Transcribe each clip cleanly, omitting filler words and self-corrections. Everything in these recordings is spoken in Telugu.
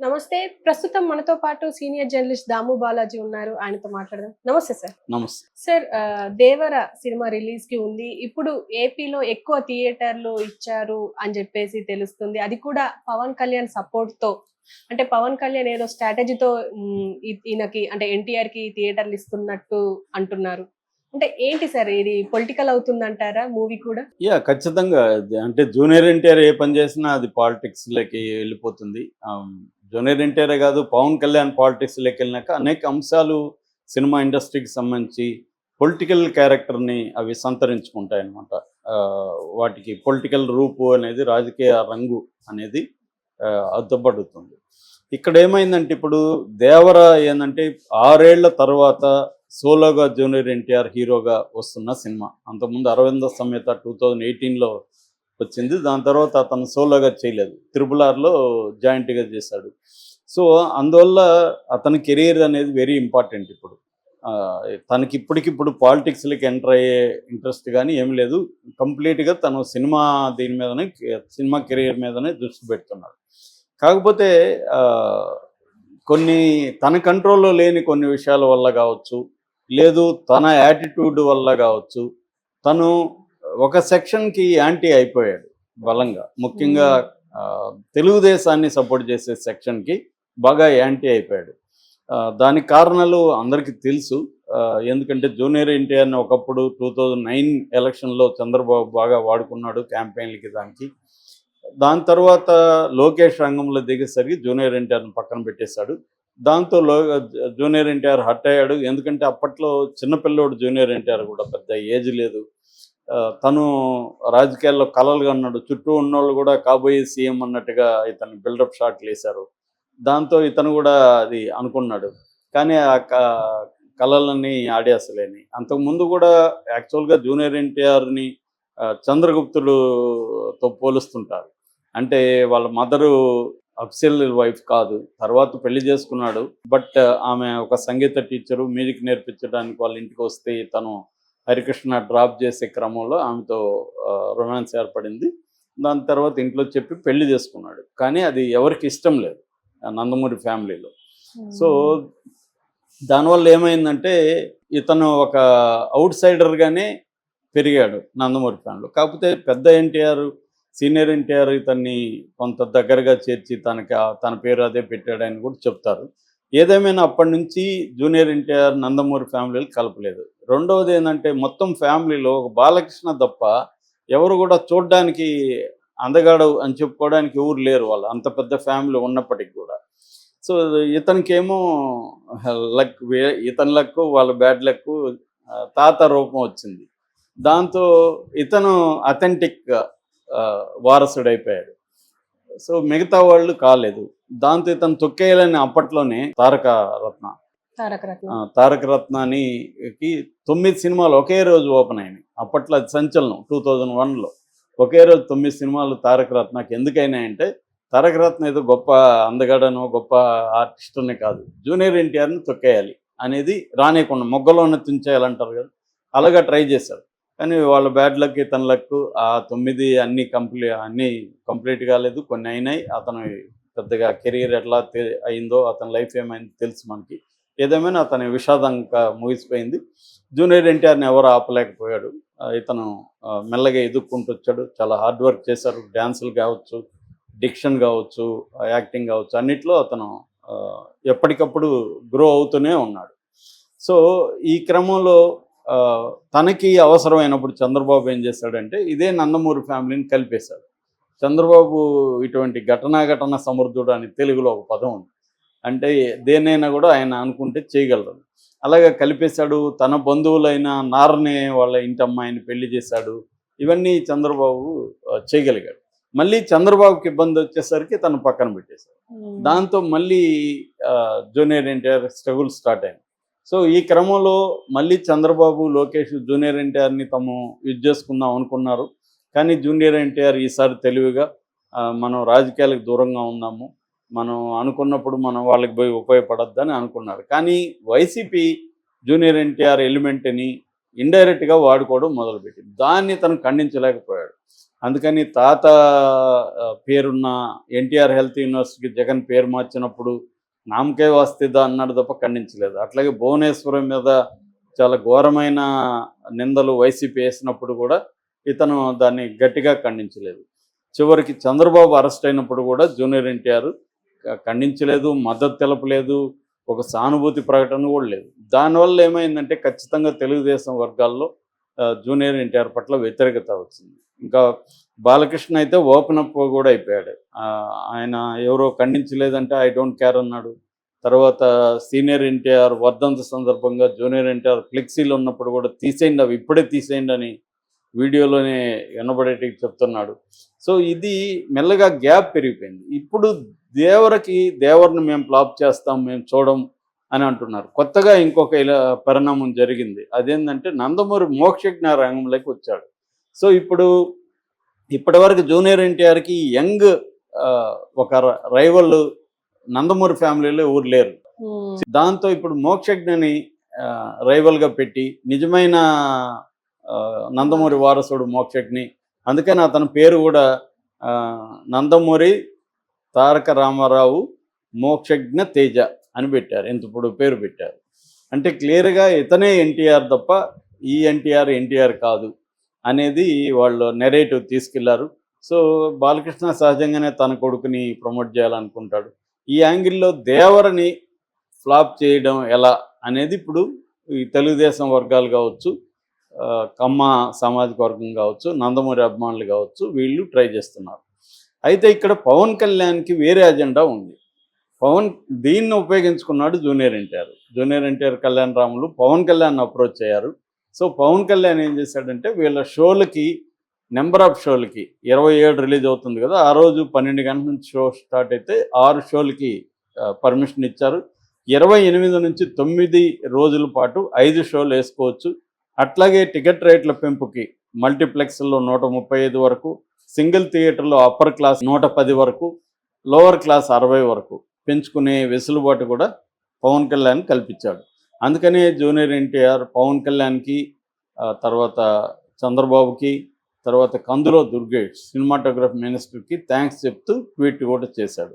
నమస్తే. ప్రస్తుతం మనతో పాటు సీనియర్ జర్నలిస్ట్ దాము బాలాజీ ఉన్నారు. ఆయనతో మాట్లాడదాం. నమస్తే సార్. నమస్తే. సార్ 'దేవర' సినిమా రిలీజ్‌కి ఉంది. ఇప్పుడు ఏపీలో ఎక్కువ థియేటర్లు ఇచ్చారు అని జెప్పేసి తెలుస్తుంది. అది కూడా పవన్ కళ్యాణ్ సపోర్ట్‌తో. అంటే పవన్ కళ్యాణ్ ఏదో స్ట్రాటజీతో ఈయనకి అంటే ఎన్టీఆర్‌కి థియేటర్లు ఇస్తున్నట్టు అంటున్నారు. అంటే ఏంటి సార్ ఇది పొలిటికల్ అవుతుందంటారా మూవీ కూడా? ఖచ్చితంగా. అంటే జూనియర్ ఎన్టీఆర్ ఏ పని చేసినా అది పాలిటిక్స్‌లోకి వెళ్ళిపోతుంది. జూనియర్ ఎన్టీఆరే కాదు, పవన్ కళ్యాణ్ పాలిటిక్స్‌లోకి వెళ్ళినాక అనేక అంశాలు సినిమా ఇండస్ట్రీకి సంబంధించి పొలిటికల్ క్యారెక్టర్‌ని అవి సంతరించుకుంటాయన్నమాట. వాటికి పొలిటికల్ రూపు అనేది, రాజకీయ రంగు అనేది అద్దపడుతుంది. ఇక్కడ ఏమైందంటే ఇప్పుడు 'దేవర' ఏందంటే 6 ఏళ్ల తర్వాత సోలోగా జూనియర్ ఎన్టీఆర్ హీరోగా వస్తున్న సినిమా. అంతకుముందు 'అరవింద సమేత' 2018లో వచ్చింది. దాని తర్వాత అతను సోలోగా చేయలేదు. 'త్రిబుల్ ఆర్'లో జాయింట్‌గా చేశాడు. సో అందువల్ల అతని కెరీర్ అనేది వెరీ ఇంపార్టెంట్ ఇప్పుడు. తనకి ఇప్పటికిప్పుడు పాలిటిక్స్‌లోకి ఎంటర్ అయ్యే ఇంట్రెస్ట్ కానీ ఏమి లేదు. కంప్లీట్‌గా తను సినిమా కెరీర్ మీదనే దృష్టి పెడుతున్నాడు. కాకపోతే కొన్ని తన కంట్రోల్‌లో లేని కొన్ని విషయాల వల్ల కావచ్చు, లేదు తన యాటిట్యూడ్ వల్ల కావచ్చు, తను ఒక సెక్షన్‌కి యాంటీ అయిపోయాడు బలంగా. ముఖ్యంగా తెలుగుదేశాన్ని సపోర్ట్ చేసే సెక్షన్‌కి బాగా యాంటీ అయిపోయాడు. దానికి కారణాలు అందరికీ తెలుసు. ఎందుకంటే జూనియర్ ఎన్టీఆర్‌ని ఒకప్పుడు 2009 ఎలక్షన్‌లో చంద్రబాబు బాగా వాడుకున్నాడు క్యాంపెయిన్‌లకి దానికి. దాని తర్వాత లోకేష్ రంగంలో దిగేసరికి జూనియర్ ఎన్టీఆర్‌ని పక్కన పెట్టేశాడు. దాంతో జూనియర్ ఎన్టీఆర్ హర్ట్ అయ్యాడు. ఎందుకంటే అప్పట్లో చిన్నపిల్లోడు జూనియర్ ఎన్టీఆర్ కూడా, పెద్ద ఏజ్ లేదు. తను రాజకీయాల్లో కలలు కన్నాడు. చుట్టూ ఉన్నోళ్ళు కూడా కాబోయే సీఎం అన్నట్టుగా ఇతను బిల్డప్ షాట్లు వేశారు. దాంతో ఇతను కూడా అది అనుకున్నాడు. కానీ ఆ కలలన్నీ ఆడేసలేని. అంతకుముందు కూడా యాక్చువల్గా జూనియర్ ఎన్టీఆర్‌ని చంద్రగుప్తుడుతో పోలుస్తుంటారు. అంటే వాళ్ళ మదరు అఫ్సల్ వైఫ్ కాదు, తర్వాత పెళ్లి చేసుకున్నాడు. బట్ ఆమె ఒక సంగీత టీచరు, మ్యూజిక్ నేర్పించడానికి వాళ్ళ ఇంటికి వస్తే తను హరికృష్ణ డ్రాప్ చేసే క్రమంలో ఆమెతో రొమాన్స్ ఏర్పడింది. దాని తర్వాత ఇంట్లో చెప్పి పెళ్లి చేసుకున్నాడు. కానీ అది ఎవరికి ఇష్టం లేదు నందమూరి ఫ్యామిలీలో. సో దానివల్ల ఏమైందంటే ఇతను ఒక అవుట్ సైడర్గానే పెరిగాడు నందమూరి ఫ్యామిలీలో. కాకపోతే పెద్ద ఎన్టీఆర్, సీనియర్ ఎన్టీఆర్ ఇతన్ని కొంత దగ్గరగా చేర్చి తన పేరు అదే పెట్టాడని కూడా చెప్తారు. ఏదేమైనా అప్పటి నుంచి జూనియర్ ఎన్టీఆర్ నందమూరి ఫ్యామిలీలు కలపలేదు. రెండవది ఏంటంటే మొత్తం ఫ్యామిలీలో ఒక బాలకృష్ణ తప్ప ఎవరు కూడా చూడ్డానికి అందగాడు అని చెప్పుకోవడానికి ఎవరు లేరు వాళ్ళు, అంత పెద్ద ఫ్యామిలీ ఉన్నప్పటికి కూడా. సో ఇతనికేమో ఇతని లక్కు వాళ్ళ బ్యాడ్ లక్కు తాత రూపం వచ్చింది. దాంతో ఇతను అథెంటిక్ వారసుడైపోయాడు. సో మిగతా వాళ్ళు కాలేదు. దాంతో ఇతను తొక్కేయాలని అప్పట్లోనే తారక రత్నానికి 9 సినిమాలు ఒకే రోజు ఓపెన్ అయినాయి. అప్పట్లో అది సంచలనం. 2001లో ఒకే రోజు 9 సినిమాలు తారక రత్నకి. ఎందుకైనాయంటే తారక రత్న ఏదో గొప్ప అందగాడనో గొప్ప ఆర్టిస్టుని కాదు, జూనియర్ ఎన్టీఆర్ని తొక్కేయాలి అనేది రానియకుండా మొగ్గలోనే తుంచేయాలంటారు కదా, అలాగా ట్రై చేశారు. కానీ వాళ్ళ బ్యాడ్ లక్, ఇతని లక్. ఆ 9 అన్నీ కంప్లీట్ కాలేదు, కొన్ని అయినాయి. అతను పెద్దగా కెరీర్ ఎట్లా అయిందో, అతని లైఫ్ ఏమైందో తెలుసు మనకి. ఏదేమైనా అతని విషాదంగా ముగిసిపోయింది. జూనియర్ ఎన్టీఆర్ని ఎవరు ఆపలేకపోయాడు. ఇతను మెల్లగా ఎదుక్కుంటూ వచ్చాడు. చాలా హార్డ్ వర్క్ చేశారు. డ్యాన్సులు కావచ్చు, డిక్షన్ కావచ్చు, యాక్టింగ్ కావచ్చు, అన్నిట్లో అతను ఎప్పటికప్పుడు గ్రో అవుతూనే ఉన్నాడు. సో ఈ క్రమంలో తనకి అవసరమైనప్పుడు చంద్రబాబు ఏం చేశాడంటే ఇదే నందమూరి ఫ్యామిలీని కలిపేశాడు. చంద్రబాబు ఇటువంటి ఘటన సమర్థుడు అని తెలుగులో ఒక పదం ఉంది. అంటే దేన్నైనా కూడా ఆయన అనుకుంటే చేయగలరు. అలాగే కలిపేశాడు. తన బంధువులైన నారనే వాళ్ళ ఇంటి అమ్మాయిని పెళ్లి చేశాడు. ఇవన్నీ చంద్రబాబు చేయగలిగాడు. మళ్ళీ చంద్రబాబుకి ఇబ్బంది వచ్చేసరికి తను పక్కన పెట్టేశాడు. దాంతో మళ్ళీ జూనియర్ ఎన్టీఆర్ స్ట్రగుల్ స్టార్ట్ అయింది. సో ఈ క్రమంలో మళ్ళీ చంద్రబాబు, లోకేష్ జూనియర్ ఎన్టీఆర్ని తాము యూజ్ చేసుకుందాం అనుకున్నారు. కానీ జూనియర్ ఎన్టీఆర్ ఈసారి తెలివిగా మనం రాజకీయాలకు దూరంగా ఉన్నాము, మనం అనుకున్నప్పుడు మనం వాళ్ళకి పోయి ఉపయోగపడద్దని అనుకున్నారు. కానీ వైసీపీ జూనియర్ ఎన్టీఆర్ ఎలిమెంట్ని ఇండైరెక్ట్గా వాడుకోవడం మొదలుపెట్టి దాన్ని తను ఖండించలేకపోయాడు. అందుకని తాత పేరున్న ఎన్టీఆర్ హెల్త్ యూనివర్సిటీకి జగన్ పేరు మార్చినప్పుడు నామకే వాస్తేదా అన్నాడు తప్ప ఖండించలేదు. అట్లాగే భువనేశ్వరం మీద చాలా ఘోరమైన నిందలు వైసీపీ వేసినప్పుడు కూడా ఇతను దాన్ని గట్టిగా ఖండించలేదు. చివరికి చంద్రబాబు అరెస్ట్ అయినప్పుడు కూడా జూనియర్ ఎన్టీఆర్ ఖండించలేదు, మద్దతు తెలపలేదు, ఒక సానుభూతి ప్రకటన కూడా లేదు. దానివల్ల ఏమైందంటే ఖచ్చితంగా తెలుగుదేశం వర్గాల్లో జూనియర్ ఎన్టీఆర్ పట్ల వ్యతిరేకత వచ్చింది. ఇంకా బాలకృష్ణ అయితే ఓపెన్ అప్ కూడా అయిపోయాడు. ఆయన ఎవరో ఖండించలేదంటే ఐ డోంట్ కేర్ అన్నాడు. తర్వాత సీనియర్ ఎన్టీఆర్ వర్ధంతి సందర్భంగా జూనియర్ ఎన్టీఆర్ ఫ్లెక్సీలు ఉన్నప్పుడు కూడా తీసేయండి, అవి ఇప్పుడే తీసేయండి అని వీడియోలోనే వినబడేటికి చెప్తున్నాడు. సో ఇది మెల్లగా గ్యాప్ పెరిగిపోయింది. ఇప్పుడు దేవర్ని మేము ఫ్లాప్ చేస్తాం, మేము చూడం అని అంటున్నారు. కొత్తగా ఇంకొక ఇలా పరిణామం జరిగింది. అదేంటంటే నందమూరి మోక్షజ్ఞ రంగంలోకి వచ్చాడు. సో ఇప్పటివరకు జూనియర్ ఎన్టీఆర్కి యంగ్ ఒక రైవల్ నందమూరి ఫ్యామిలీలో ఎవరు లేరు. దాంతో ఇప్పుడు మోక్షజ్ఞని రైవల్గా పెట్టి నిజమైన నందమూరి వారసుడు మోక్షజ్ఞి, అందుకని అతని పేరు కూడా నందమూరి తారక రామారావు మోక్షజ్ఞ తేజ అని పెట్టారు. ఇప్పుడు పేరు పెట్టారు. అంటే క్లియర్గా ఇతనే ఎన్టీఆర్ తప్ప ఈ ఎన్టీఆర్ కాదు అనేది వాళ్ళు నెరేటివ్ తీసుకెళ్లారు. సో బాలకృష్ణ సహజంగానే తన కొడుకుని ప్రమోట్ చేయాలనుకుంటాడు. ఈ యాంగిల్లో దేవరని ఫ్లాప్ చేయడం ఎలా అనేది ఇప్పుడు ఈ తెలుగుదేశం వర్గాలు కావచ్చు, కమ్మ సామాజిక వర్గం కావచ్చు, నందమూరి అభిమానులు కావచ్చు, వీళ్ళు ట్రై చేస్తున్నారు. అయితే ఇక్కడ పవన్ కళ్యాణ్కి వేరే అజెండా ఉంది. దీన్ని ఉపయోగించుకున్నాడు జూనియర్ ఎన్టీఆర్ కళ్యాణ్ రాములు పవన్ కళ్యాణ్ అప్రోచ్ అయ్యారు. సో పవన్ కళ్యాణ్ ఏం చేశాడంటే వీళ్ళ షోలకి నెంబర్ ఆఫ్ షోలకి 27 రిలీజ్ అవుతుంది కదా, ఆ రోజు 12 గంటల నుంచి షో స్టార్ట్ అయితే 6 షోలకి పర్మిషన్ ఇచ్చారు. 28 నుంచి 9 రోజుల పాటు 5 షోలు వేసుకోవచ్చు. అట్లాగే టికెట్ రేట్ల పెంపుకి మల్టీప్లెక్స్లో 135 వరకు, సింగిల్ థియేటర్లో అప్పర్ క్లాస్ 110 వరకు, లోవర్ క్లాస్ 60 వరకు పెంచుకునే వెసులుబాటు కూడా పవన్ కళ్యాణ్ కల్పించాడు. అందుకనే జూనియర్ ఎన్టీఆర్ పవన్ కళ్యాణ్కి, తర్వాత చంద్రబాబుకి, తర్వాత కందులో దుర్గేష్ సినిమాటోగ్రఫీ మినిస్టర్కి థ్యాంక్స్ చెప్తూ ట్వీట్ కూడా చేశాడు.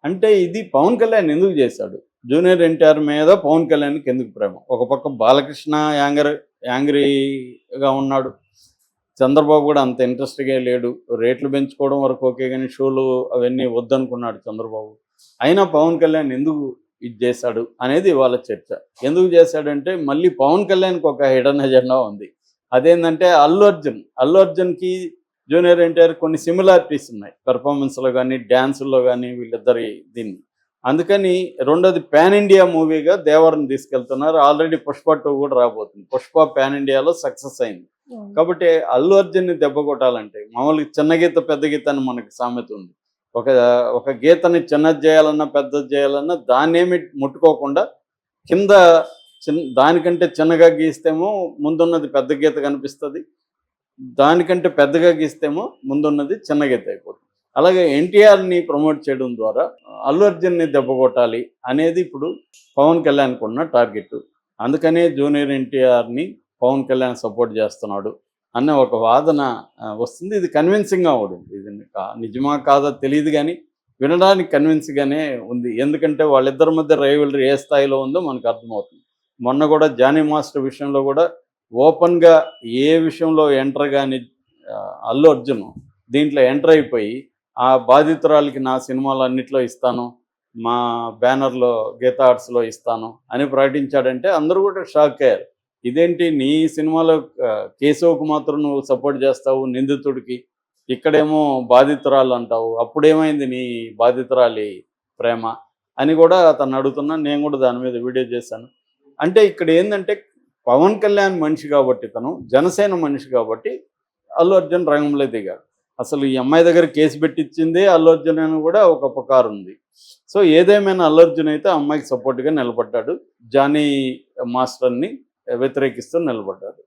అంటే ఇది పవన్ కళ్యాణ్ ఎందుకు చేశాడు? జూనియర్ ఎన్టీఆర్ మీద పవన్ కళ్యాణ్కి ఎందుకు ప్రేమ? ఒక పక్క బాలకృష్ణ యాంగ్రీగా ఉన్నాడు, చంద్రబాబు కూడా అంత ఇంట్రెస్ట్గా లేడు. రేట్లు పెంచుకోవడం వరకు ఓకే, కానీ షోలు అవన్నీ వద్దనుకున్నాడు చంద్రబాబు. అయినా పవన్ కళ్యాణ్ ఎందుకు ఇది చేశాడు అనేది వాళ్ళ చర్చ. ఎందుకు చేశాడంటే మళ్ళీ పవన్ కళ్యాణ్కి ఒక హిడెన్ ఎజెండా ఉంది. అదేంటంటే అల్లు అర్జున్కి జూనియర్ ఎన్టీఆర్ కొన్ని సిమిలారిటీస్ ఉన్నాయి, పెర్ఫార్మెన్స్లో కానీ డ్యాన్సుల్లో కానీ వీళ్ళిద్దరి దీన్ని. అందుకని రెండోది పాన్ ఇండియా మూవీగా దేవరని తీసుకెళ్తున్నారు. ఆల్రెడీ పుష్ప 2 కూడా రాబోతుంది. పుష్ప పాన్ ఇండియాలో సక్సెస్ అయింది. కాబట్టి అల్లు అర్జున్ని దెబ్బ కొట్టాలంటే మామూలుగా చిన్న గీత పెద్ద గీత అని మనకి సామెత ఉంది. ఒక గీతని చిన్నది చేయాలన్నా పెద్దది చేయాలన్నా దాన్నేమి ముట్టుకోకుండా కింద దానికంటే చిన్నగా గీస్తేమో ముందున్నది పెద్ద గీత కనిపిస్తుంది, దానికంటే పెద్దగా గీస్తేమో ముందున్నది చిన్న గీత అయిపోతుంది. అలాగే ఎన్టీఆర్ని ప్రమోట్ చేయడం ద్వారా అల్లు అర్జున్ని దెబ్బ కొట్టాలి అనేది ఇప్పుడు పవన్ కళ్యాణ్కి ఉన్న టార్గెట్. అందుకనే జూనియర్ ఎన్టీఆర్ని పవన్ కళ్యాణ్ సపోర్ట్ చేస్తున్నాడు అన్న ఒక వాదన వస్తుంది. ఇది కన్విన్సింగ్గా ఉంటుంది. ఇది నిజమా కాదా తెలియదు, కానీ వినడానికి కన్విన్స్గానే ఉంది. ఎందుకంటే వాళ్ళిద్దరి మధ్య రైవల్రీ ఏ స్థాయిలో ఉందో మనకు అర్థమవుతుంది. మొన్న కూడా జానీ మాస్టర్ విషయంలో కూడా ఓపెన్గా ఏ విషయంలో ఎంటర్ కానీ అల్లు అర్జున్ దీంట్లో ఎంటర్ అయిపోయి ఆ బాధితురాలకి నా సినిమాలు అన్నిట్లో ఇస్తాను, మా బ్యానర్లో గీతా ఆర్ట్స్లో ఇస్తాను అని ప్రకటించాడంటే అందరూ కూడా షాక్ అయ్యారు. ఇదేంటి నీ సినిమాలో కేశవ్కు మాత్రం నువ్వు సపోర్ట్ చేస్తావు నిందితుడికి, ఇక్కడేమో బాధితురాలు అంటావు, అప్పుడేమైంది నీ బాధితురాలి ప్రేమ అని కూడా అతను అడుగుతున్నా. నేను కూడా దాని మీద వీడియో చేశాను. అంటే ఇక్కడ ఏంటంటే పవన్ కళ్యాణ్ మనిషి కాబట్టి, తను జనసేన మనిషి కాబట్టి అల్లు అర్జున్ రంగంలో దిగాడు. అసలు ఈ అమ్మాయి దగ్గర కేసు పెట్టించిందే అల్లు అర్జున్ అని కూడా ఒక ఉపకారం ఉంది. సో ఏదేమైనా అల్లు అర్జున్ అయితే అమ్మాయికి సపోర్ట్గా నిలబడ్డాడు, జానీ మాస్టర్ని వ్యతిరేకిస్తూ నిలబడ్డాడు.